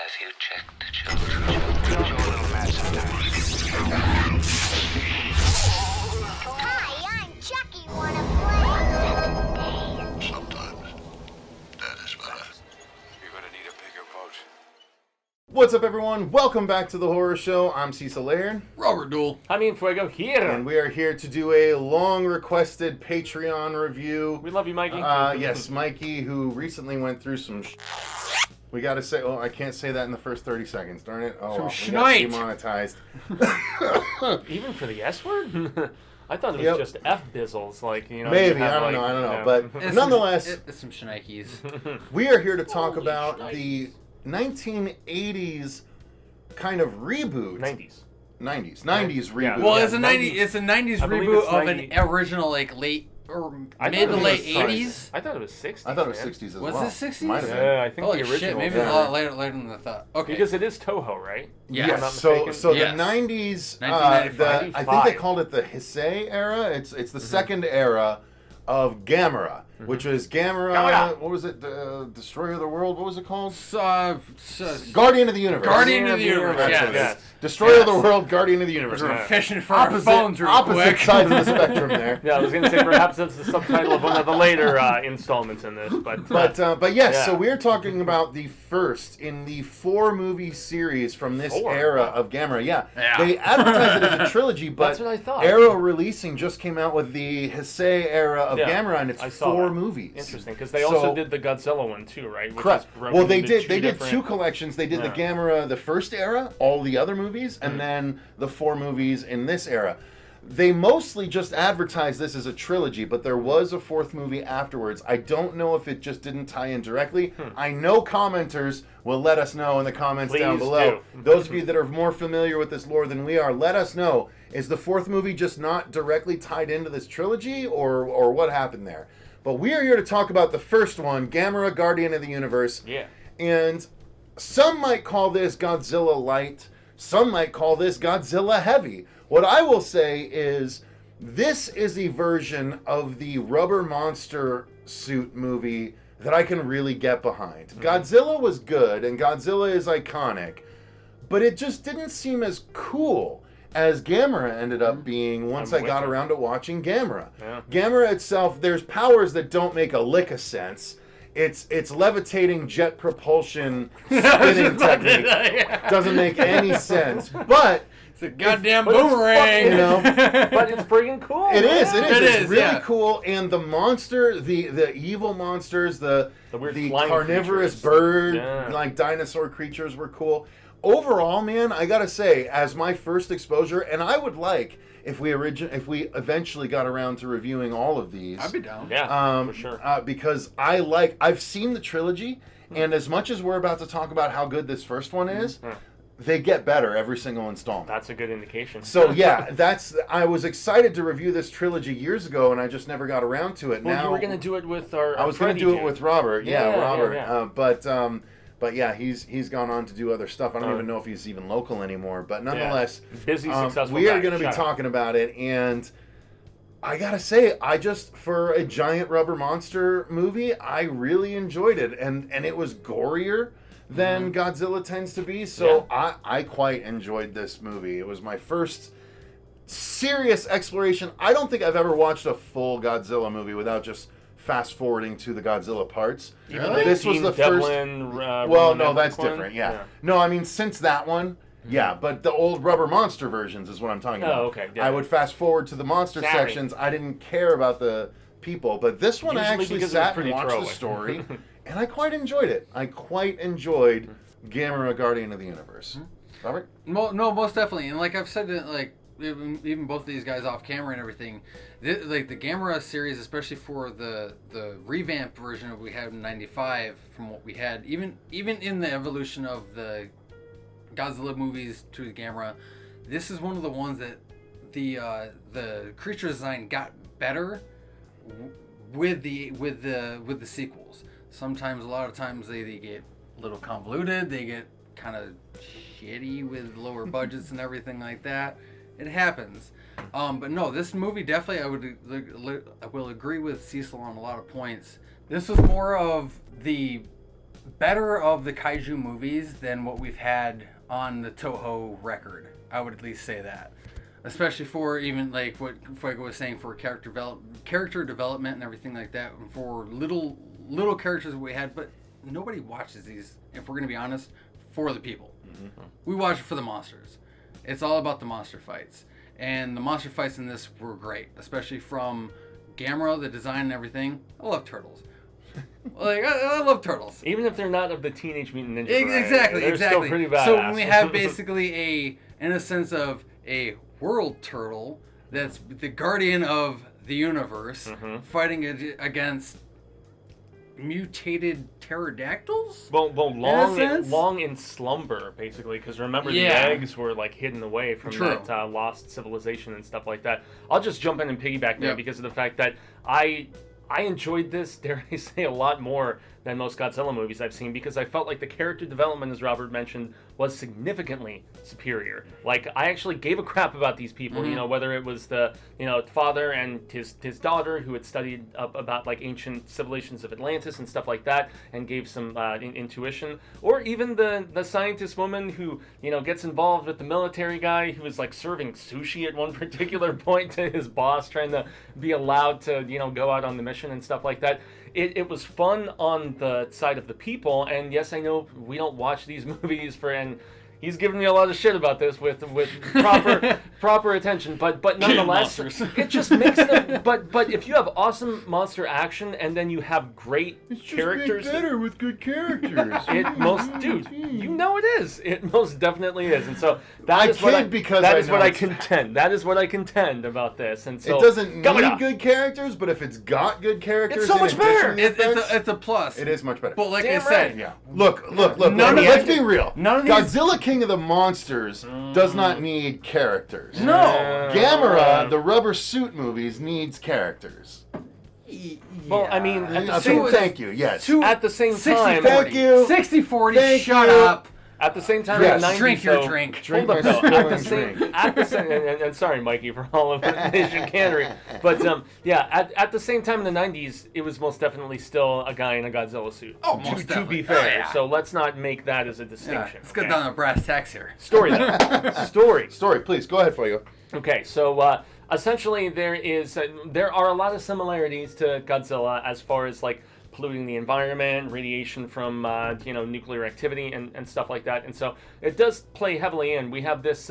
Have you checked the children? Your little match sometimes. Hi, I'm Chucky. Wanna play? Sometimes that is better. You're gonna need a bigger boat. What's up, everyone? Welcome back to the Horror Show. I'm Cecil, Laird. Robert Duell. Jaime Fuego here. And we are here to do a long-requested Patreon review. We love you, Mikey. Yes, Mikey, who recently went through some We gotta say, oh, I can't say that in the first 30 seconds, darn it. Oh, well, we got demonetized. Even for the S word? I thought it was just F-bizzles, like, you know. Maybe, I don't know. But nonetheless, it's some shnikes. we are here to talk about the 1980s kind of reboot. 90s reboot. Yeah. Well, Yeah, it's a 90s I believe reboot it's of 90. an original like late or I mid to thought it late was- 80s. I thought it was 60s. I thought it was man. 60s as Was well. it 60s? Might have been. Yeah, I think Holy the original. shit, maybe yeah. a lot later than I thought. Okay. Because it is Toho, right? Yeah. If I'm not mistaken. So Yes. the 90s, 1995. I think they called it the Heisei era. It's the second era of Gamera, which was Gamera. What was it? Destroyer of the World. What was it called? Guardian of the Universe. Guardian of the Universe. That's Yes. what it is. Yes. Destroyer of the World, Guardian of the Universe. We're fishing for our phones real opposite quick. sides of the spectrum there. Yeah, I was going to say perhaps that's the subtitle of one of the later installments in this, but But yes, yeah. so we're talking about the first in the 4-movie series from this 4? era of Gamera. Yeah. Yeah. They advertised it as a trilogy, but That's what I thought. Arrow Releasing just came out with the Heisei era of Yeah, Gamera, and it's I saw 4 that. movies. Interesting, because they So- also did the Godzilla one too, right? Which Correct. is broken Well, they into did. They did different- 2 collections. They did the Yeah. Gamera, the first era, all the other movies, and then the 4 movies in this era. They mostly just advertised this as a trilogy, but there was a 4th movie afterwards. I don't know if it just didn't tie in directly. I know commenters will let us know in the comments down Please below. do. Those of you that are more familiar with this lore than we are, let us know. Is the 4th movie just not directly tied into this trilogy, or what happened there? But we are here to talk about the first one, Gamera, Guardian of the Universe. Yeah. And some might call this Godzilla light. Some might call this Godzilla heavy. What I will say is this is a version of the rubber monster suit movie that I can really get behind. Godzilla was good, and Godzilla is iconic, but it just didn't seem as cool as Gamera ended up being once I got around to watching Gamera. Yeah. Gamera itself, there's powers that don't make a lick of sense. It's levitating jet propulsion spinning technique. Doesn't make any sense. But It's a goddamn but it's boomerang. you know, But it's freaking cool. it is. It's really yeah. cool. And the monster, the evil monsters, the weird flying carnivorous creatures. bird, Yeah. like dinosaur creatures were cool. Overall, man, I gotta say, as my first exposure, and I would like if we eventually got around to reviewing all of these. I'd be down. Yeah, for sure. Because I've seen the trilogy, and as much as we're about to talk about how good this first one is, they get better every single installment. That's a good indication. So yeah, I was excited to review this trilogy years ago, and I just never got around to it. Well, now you were going to do it with our I was going to do it with Robert. Yeah, Yeah, Robert. yeah. But yeah, he's gone on to do other stuff. I don't even know if he's even local anymore. But nonetheless, busy, successful we are guy. going to be Shut up. talking about it, and I gotta say, for a giant rubber monster movie, I really enjoyed it, and it was gorier than Godzilla tends to be. So I quite enjoyed this movie. It was my first serious exploration. I don't think I've ever watched a full Godzilla movie without just fast forwarding to the Godzilla parts. Really? This was Gene the Devlin, first. Roland Well, no, that's Emmerich different. one? Yeah. No, I mean since that one. Yeah, but the old rubber monster versions is what I'm talking about. Oh, okay. Yeah. I would fast forward to the monster Sorry. sections. I didn't care about the people, but this one I Usually actually because it was sat and pretty watched throwaway. the story, and I quite enjoyed it. I quite enjoyed Gamera, Guardian of the Universe. Robert? No, most definitely. And like I've said, like even both of these guys off camera and everything, like the Gamera series, especially for the revamped version that we had in '95 from what we had, even in the evolution of the Godzilla movies to the Gamera, this is one of the ones that the creature design got better with the sequels. Sometimes, a lot of times, they get a little convoluted. They get kind of shitty with lower budgets and everything like that. It happens. But no, this movie definitely, I will agree with Cecil on a lot of points. This was more of the better of the kaiju movies than what we've had on the Toho record. I would at least say that. Especially for even like what Fuego was saying for character development and everything like that, and for little characters that we had, but nobody watches these, if we're gonna be honest, for the people. Mm-hmm. We watch it for the monsters. It's all about the monster fights. And the monster fights in this were great, especially from Gamera, the design and everything. I love turtles. Like I love turtles, even if they're not of the Teenage Mutant Ninja Variety. Exactly, they're exactly. Still pretty badass. So when we have basically in a sense of a world turtle that's the guardian of the universe, fighting against mutated pterodactyls. Well, long in slumber, basically, because remember the eggs were like hidden away from that lost civilization and stuff like that. I'll just jump in and piggyback there because of the fact that I enjoyed this, dare I say, a lot more than most Godzilla movies I've seen, because I felt like the character development, as Robert mentioned, was significantly superior. Like, I actually gave a crap about these people, you know, whether it was the, father and his daughter who had studied up about, like, ancient civilizations of Atlantis and stuff like that, and gave some intuition, or even the scientist woman who, gets involved with the military guy who was, like, serving sushi at one particular point to his boss, trying to be allowed to, go out on the mission and stuff like that. It was fun on the side of the people, and yes, I know we don't watch these movies and he's giving me a lot of shit about this with proper attention, but nonetheless, it just makes them. But if you have awesome monster action and then you have great characters, it's better with good characters. It is. It most definitely is, and so that is what I contend. That is what I contend about this, and so it doesn't need good characters, but if it's got good characters, it's so much better. It's a plus. It is much better. But like I said, look. Let's be real. Godzilla King of the Monsters does not need characters. No. Gamera, the rubber suit movies, needs characters. Well, I mean, thank you. Yes. At the same time, 60-40. Thank you. 60-40. Shut up. At the same time, yes. in the 90s, drink your drink. Drink hold my up, though. drink. At the same, and sorry, Mikey, for all of the chicanery, but at the same time in the 90s, it was most definitely still a guy in a Godzilla suit. Oh, most to be definitely. fair, Oh, yeah. so let's not make that as a distinction. Let's get down to brass tacks here. Story, though. Story. Please go ahead, Fuego. Okay, so essentially there are a lot of similarities to Godzilla as far as like polluting the environment, radiation from nuclear activity and stuff like that, and so it does play heavily in. We have this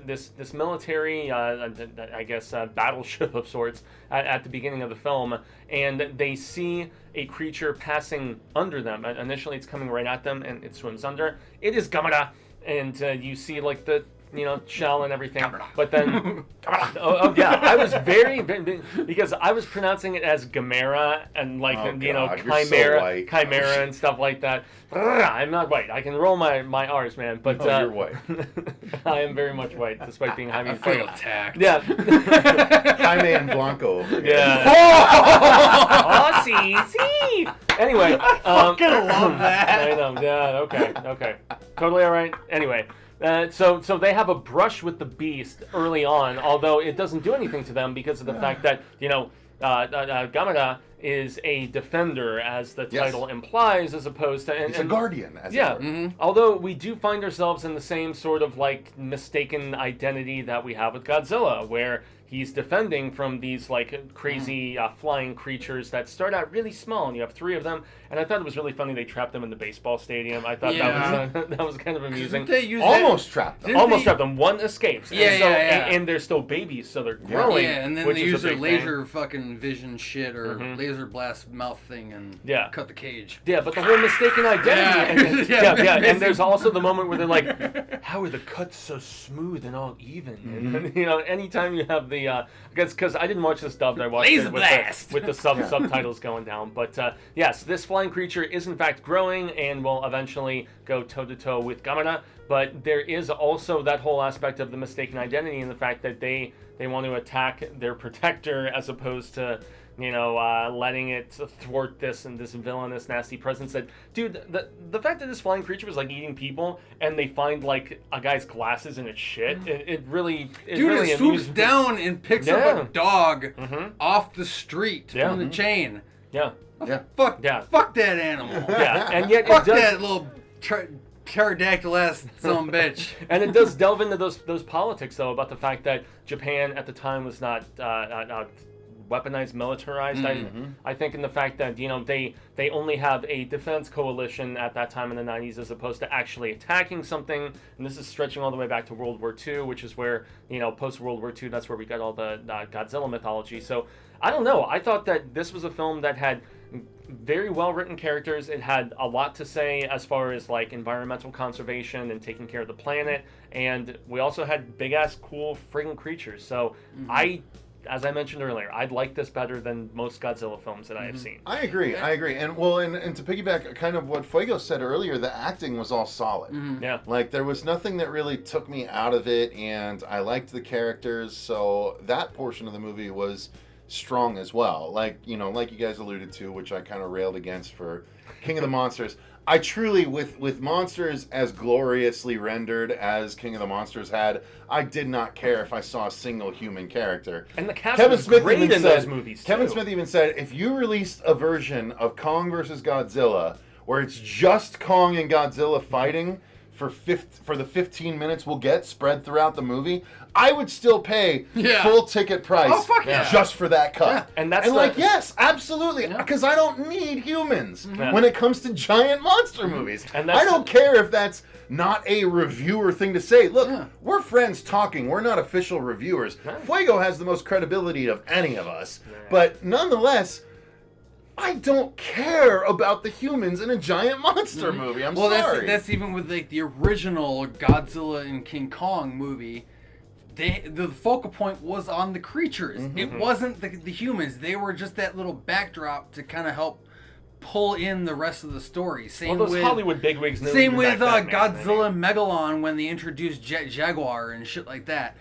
this military, I guess, battleship of sorts at the beginning of the film, and they see a creature passing under them. Initially, it's coming right at them, and it swims under. It is Gamera, and you see like the shell and everything. But then, I was very because I was pronouncing it as Gamera and like chimera and stuff like that. I'm not white. I can roll my R's, man. But you're white. I am very much white, despite being Jaime. I feel attacked. Yeah. Jaime and Blanco. Yeah. Oh, see. Anyway, I fucking love that. I know. Yeah. Okay. Totally all right. Anyway. So they have a brush with the beast early on, although it doesn't do anything to them because of the fact that, Gamera is a defender, as the title implies, as opposed to... He's a guardian, as it were. Mm-hmm. Although we do find ourselves in the same sort of, like, mistaken identity that we have with Godzilla, where he's defending from these, like, crazy flying creatures that start out really small, and you have 3 of them, and I thought it was really funny they trapped them in the baseball stadium. I thought that was kind of amusing. Almost trapped them. Trapped them. One escapes. And they're still babies, so they're growing. Yeah, and then which they is use a their big laser fucking vision shit or laser blast mouth thing and cut the cage. Yeah, but the whole mistaken identity. And there's also the moment where they're like, how are the cuts so smooth and all even? And, anytime you have the... because I didn't watch this dubbed, I watched it with the subtitles going down. But yes, this flying creature is in fact growing and will eventually go toe-to-toe with Gamera. But there is also that whole aspect of the mistaken identity and the fact that they want to attack their protector as opposed to... letting it thwart this and this villainous, nasty presence. That, dude, the fact that this flying creature was like eating people, and they find like a guy's glasses in its shit, it really swoops down and picks up a dog off the street from the chain. Yeah. Yeah. Fuck that animal. Yeah, and yet Fuck it does. that little pterodactyl ass son of a bitch. And it does delve into those politics, though, about the fact that Japan at the time was not weaponized, militarized. I think in the fact that they only have a defense coalition at that time in the 90s, as opposed to actually attacking something. And this is stretching all the way back to World War II, which is where post World War II, that's where we got all the Godzilla mythology. So I don't know. I thought that this was a film that had very well written characters. It had a lot to say as far as like environmental conservation and taking care of the planet, and we also had big ass cool friggin' creatures. So as I mentioned earlier, I'd like this better than most Godzilla films that I have seen. I agree. And and to piggyback kind of what Fuego said earlier, the acting was all solid. Yeah. Like there was nothing that really took me out of it, and I liked the characters, so that portion of the movie was strong as well. Like you guys alluded to, which I kind of railed against for King of the Monsters. I truly, with monsters as gloriously rendered as King of the Monsters had, I did not care if I saw a single human character. And the cast was great in those movies, too. Kevin Smith even said, if you released a version of Kong versus Godzilla where it's just Kong and Godzilla fighting for the 15 minutes we'll get spread throughout the movie, I would still pay full ticket price just for that cut. Yeah. And that's yes, absolutely, because I don't need humans when it comes to giant monster movies. And I don't care if that's not a reviewer thing to say. Look, we're friends talking. We're not official reviewers. Fuego has the most credibility of any of us, but nonetheless, I don't care about the humans in a giant monster movie. I'm sorry. That's even with like the original Godzilla and King Kong movie. The focal point was on the creatures. It wasn't the humans. They were just that little backdrop to kind of help pull in the rest of the story. Same with Hollywood bigwigs. Same with Godzilla Megalon when they introduced Jet Jaguar and shit like that.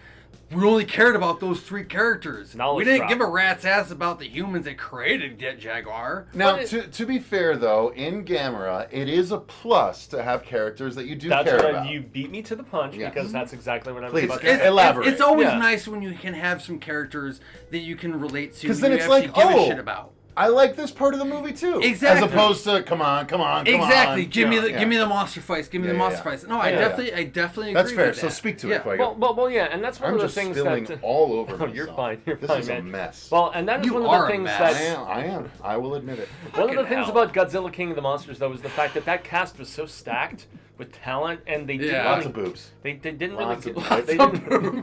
We only cared about those three characters. We didn't give a rat's ass about the humans that created Jet Jaguar. Now, to be fair, though, in Gamera, it is a plus to have characters that you do care about. You beat me to the punch, because that's exactly what I was Please, about to say. elaborate. It's always nice when you can have some characters that you can relate to. Because then it's like, give a shit about. I like this part of the movie too. Exactly. As opposed to come on. Exactly. Give me the monster fights. Give me the monster fights. No, I definitely agree. That's fair. With that. So speak to it, Fuego. Well, yeah, and that's one of the things that I'm just spilling all over myself. You're fine. You're this fine, is man. a mess. Well, and that is one of the things that I am. I will admit it. One of the things about Godzilla King of the Monsters, though, is the fact that cast was so stacked with talent, and they did lots of boobs. They didn't really.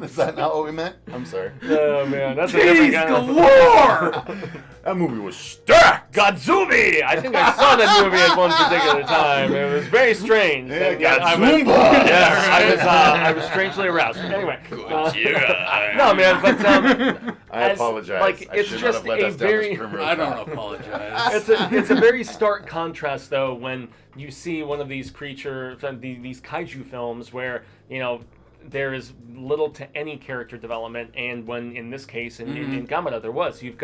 Is that not what we meant? I'm sorry. Oh man, that's a different kind of galore. That movie was stacked. Godzoomy! I think I saw that movie at one particular time. It was very strange. I was strangely aroused. Anyway, no man, but I apologize. Like it's just a very. I don't apologize. It's a very stark contrast, though, when you see one of these these kaiju films where there is little to any character development, and when in this case in Gamera there was. You've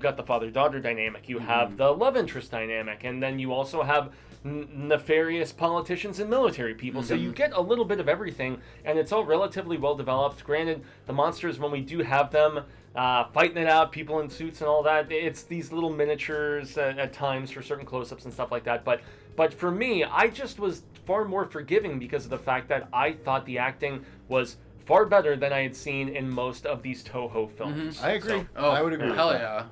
got the father-daughter dynamic, you have the love interest dynamic, and then you also have nefarious politicians and military people. So you get a little bit of everything, and it's all relatively well developed. Granted, the monsters, when we do have them fighting it out, people in suits and all that, it's these little miniatures at times for certain close-ups and stuff like that. But for me, I just was far more forgiving because of the fact that I thought the acting was far better than I had seen in most of these Toho films. I agree. So, I would agree. Hell with that.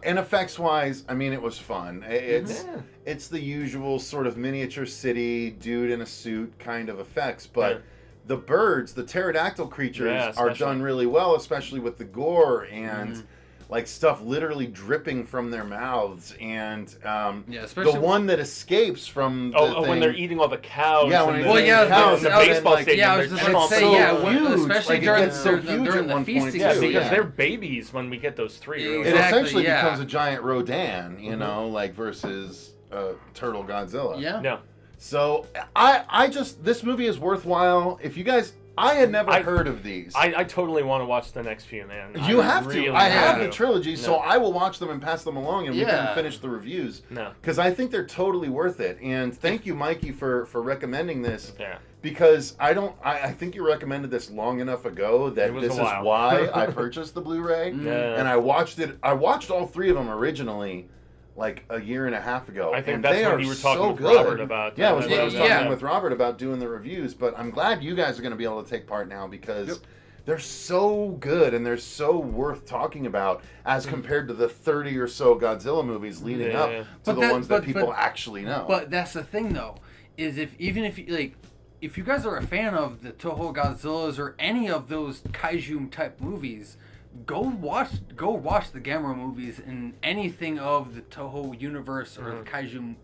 And effects-wise, I mean, it was fun. It's the usual sort of miniature city, dude in a suit kind of effects, but the birds, the pterodactyl creatures, are done really well, especially with the gore and like stuff literally dripping from their mouths, and especially the one that escapes from the thing. When they're eating all the cows. The baseball stadium. I was just going to say, huge. especially during the feasting. Yeah, because they're babies when we get those three. Really. It essentially becomes a giant Rodan, versus Turtle Godzilla. Yeah. So I just, this movie is worthwhile. If you guys, I had never heard of these. I totally want to watch the next few, man. You have to. I have the trilogy, so I will watch them and pass them along, and we can finish the reviews. Because I think they're totally worth it. And thank you, Mikey, for recommending this. Yeah. Because I think you recommended this long enough ago that this is why I purchased the Blu-ray. And I watched it. I watched all three of them originally like a year and a half ago. I think and that's they what are you were talking so with good. Robert about. Yeah, it was what I was talking Yeah. with Robert about doing the reviews. But I'm glad you guys are going to be able to take part now because they're so good and they're so worth talking about as compared to the 30 or so Godzilla movies leading up to But the that- ones that but- people but- actually know. But that's the thing, though, is if you guys are a fan of the Toho Godzillas or any of those kaiju type movies, go watch the Gamera movies and anything of the Toho universe or the kaiju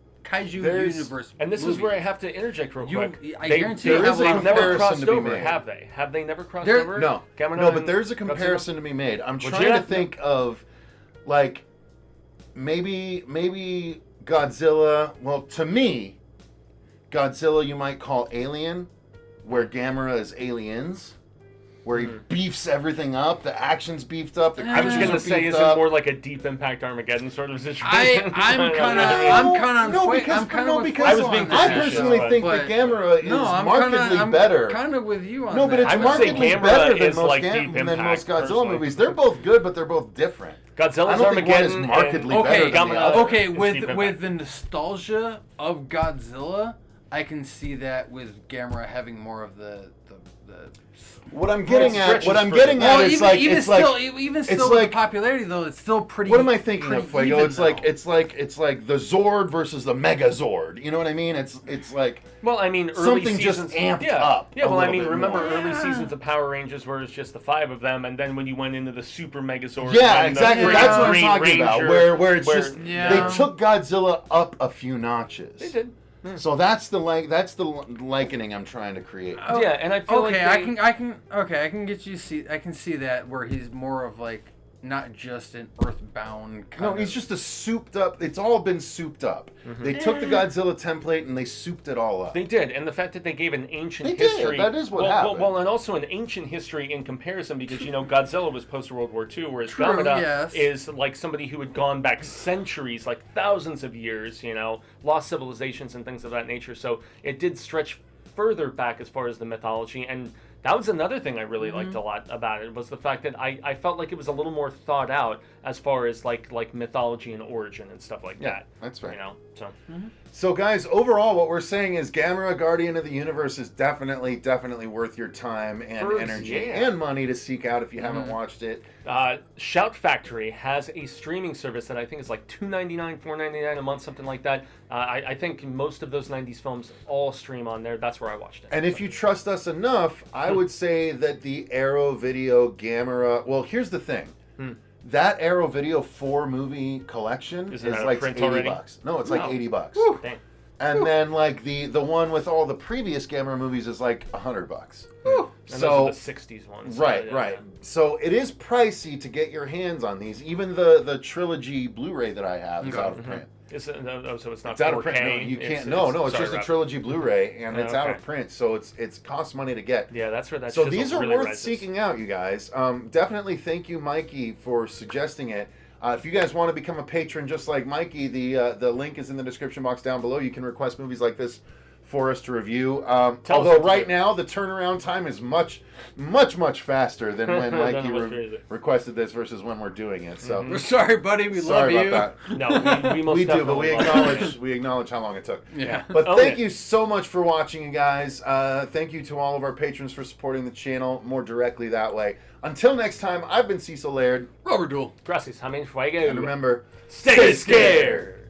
universe. And this movies. is where I have to interject real quick. I guarantee you there is a they've never comparison crossed to be over, made. have they? Have they never crossed There- over? No, Gamera no, but and there's a Godzilla? comparison to be made. I'm Would trying you to have- think of, like, maybe Godzilla. Well, to me, Godzilla you might call Alien, where Gamera is Aliens, where he beefs everything up. The action's beefed up. The I was creatures going are to say, beefed is it up. more like a Deep Impact Armageddon sort of situation? I'm kind of No, because I was being I facetious, personally but- think that Gamera is markedly I'm better. kind of with you on No, that. but it's I would say markedly Gamera better than is most, like Deep than Impact, most Godzilla personally. movies. They're both good, but they're both different. Godzilla's I don't think one is Armageddon markedly and- better Okay, than the other. Okay, It's with Deep with Impact. the nostalgia of Godzilla, I can see that with Gamera having more of the What I'm getting at, stretches what I'm for getting the- at Well, is even, like, even it's still, like, even it's still, with like- the popularity though, it's still pretty. what am I thinking pretty of, Fuego? even, It's like, though. it's like the Zord versus the Megazord. You know what I mean? It's like, Well, I mean, early Something just seasons, amped yeah. up Yeah, a well, I little mean, bit remember more. early seasons of Power Rangers where it's just the 5 of them, and then when you went into the Super Megazord, yeah, and the exactly. Green That's what I'm Green talking about. Ranger, Where it's just Yeah. they took Godzilla up a few notches. They did. So that's the likening I'm trying to create. Yeah, and I feel Okay, like I can get you see. I can see that where he's more of like not just an earthbound kind No, of. he's just a souped up. It's all been souped up. They took the Godzilla template and they souped it all up. They did, and the fact that they gave an ancient They did, history. that is what well, happened. Well, and also an ancient history in comparison because, Godzilla was post-World War II, whereas True, Gamera yes. is like somebody who had gone back centuries, like thousands of years, lost civilizations and things of that nature. So it did stretch further back as far as the mythology, and that was another thing I really liked a lot about it, was the fact that I felt like it was a little more thought out as far as like mythology and origin and stuff like that. That's fair. So So, guys, overall, what we're saying is Gamera, Guardian of the Universe is definitely worth your time and energy and money to seek out if you haven't watched it. Shout Factory has a streaming service that I think is like $2.99, $4.99 a month, something like that. I think most of those 90s films all stream on there. That's where I watched it. And if you trust us enough, I would say that the Arrow Video Gamera... Well, here's the thing. That Arrow Video 4 movie collection is Isn't that a like print $80. already? No, it's like No. $80. Dang. And then like the one with all the previous Gamera movies is like $100. And So those are the 60s ones. right, Yeah, right. So it is pricey to get your hands on these. Even the trilogy Blu-ray that I have is out of print. So it's not It's out 4K. of print. No, you can't. It's sorry, just a Rob. trilogy Blu-ray, and it's out Okay. of print. So it's costs money to get. Yeah, that's where that. So chisel these are really worth rises. seeking out, you guys. Definitely thank you, Mikey, for suggesting it. If you guys want to become a patron just like Mikey, the link is in the description box down below. You can request movies like this for us to review. Tell us Although what to right do. now the turnaround time is much faster than when Than Mikey it was crazy. requested this versus when we're doing it. So We're sorry, buddy. We sorry love about you. that. No, we most We do, but definitely love it. we acknowledge how long it took. Yeah. But Oh, thank yeah. you so much for watching, you guys. Thank you to all of our patrons for supporting the channel more directly that way. Until next time, I've been Cecil Laird. Robert Duell. Gracias, Jaime Fuego. And remember, Stay scared.